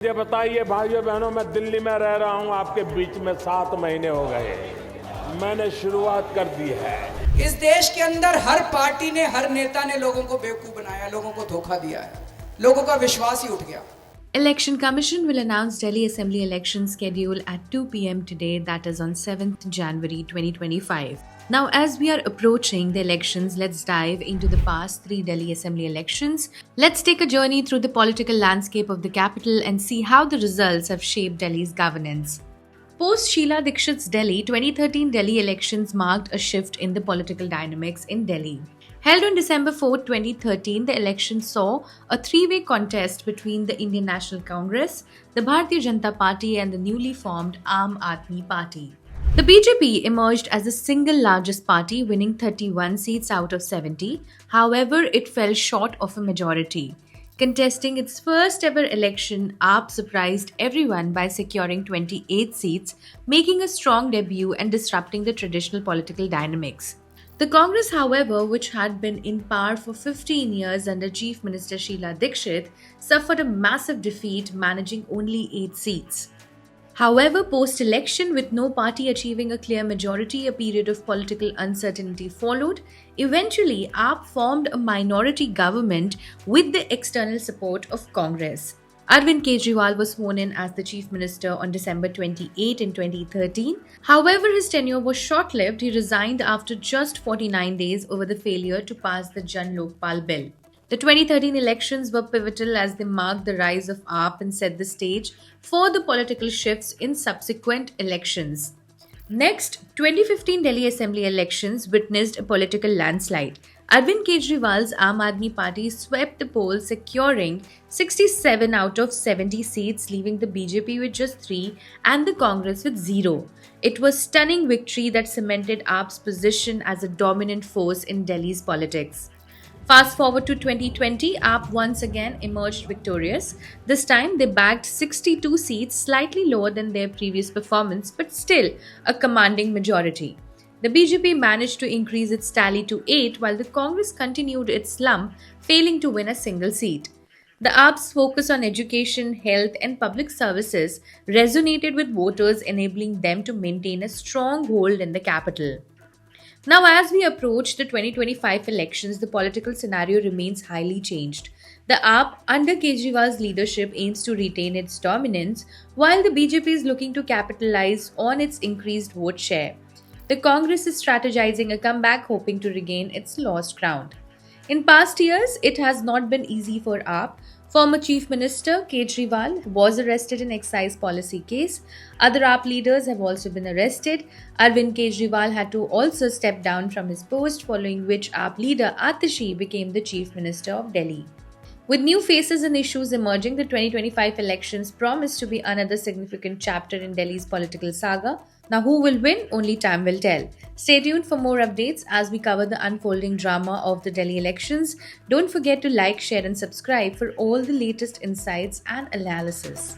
मुझे बताइए भाइयों बहनों, मैं दिल्ली में रह रहा हूं आपके बीच में 7 महीने हो गए। मैंने शुरुआत कर दी है। इस देश के अंदर हर पार्टी ने, हर नेता ने लोगों को बेवकूफ बनाया, लोगों को धोखा दिया है, लोगों का विश्वास ही उठ गया। Election Commission will announce Delhi Assembly election schedule at 2 p.m. today, that is on 7th January 2025. Now, as we are approaching the elections, let's dive into the past 3 Delhi Assembly elections. Let's take a journey through the political landscape of the capital and see how the results have shaped Delhi's governance. Post Sheila Dikshit's Delhi, 2013 Delhi elections marked a shift in the political dynamics in Delhi. Held on December 4, 2013, the election saw a three-way contest between the Indian National Congress, the Bharatiya Janata Party and the newly formed Aam Aadmi Party. The BJP emerged as the single largest party, winning 31 seats out of 70. However, it fell short of a majority. Contesting its first ever election, AAP surprised everyone by securing 28 seats, making a strong debut and disrupting the traditional political dynamics. The Congress, however, which had been in power for 15 years under Chief Minister Sheila Dikshit, suffered a massive defeat, managing only 8 seats. However, post-election, with no party achieving a clear majority, a period of political uncertainty followed. Eventually, AAP formed a minority government with the external support of Congress. Arvind Kejriwal was sworn in as the Chief Minister on December 28 in 2013. However, his tenure was short-lived. He resigned after just 49 days over the failure to pass the Jan Lokpal bill. The 2013 elections were pivotal as they marked the rise of AAP and set the stage for the political shifts in subsequent elections. Next, 2015 Delhi Assembly elections witnessed a political landslide. Arvind Kejriwal's Aam Aadmi Party swept the polls, securing 67 out of 70 seats, leaving the BJP with just 3 and the Congress with 0. It was a stunning victory that cemented AAP's position as a dominant force in Delhi's politics. Fast forward to 2020, AAP once again emerged victorious. This time, they bagged 62 seats, slightly lower than their previous performance, but still a commanding majority. The BJP managed to increase its tally to 8, while the Congress continued its slump, failing to win a single seat. The AAP's focus on education, health, and public services resonated with voters, enabling them to maintain a strong hold in the capital. Now, as we approach the 2025 elections, the political scenario remains highly changed. The AAP, under Kejriwal's leadership, aims to retain its dominance, while the BJP is looking to capitalize on its increased vote share. The Congress is strategizing a comeback, hoping to regain its lost ground. In past years, it has not been easy for AAP. Former Chief Minister Kejriwal was arrested in excise policy case. Other AAP leaders have also been arrested. Arvind Kejriwal had to also step down from his post, following which AAP leader Atashi became the Chief Minister of Delhi. With new faces and issues emerging, the 2025 elections promise to be another significant chapter in Delhi's political saga. Now, who will win? Only time will tell. Stay tuned for more updates as we cover the unfolding drama of the Delhi elections. Don't forget to like, share, and subscribe for all the latest insights and analysis.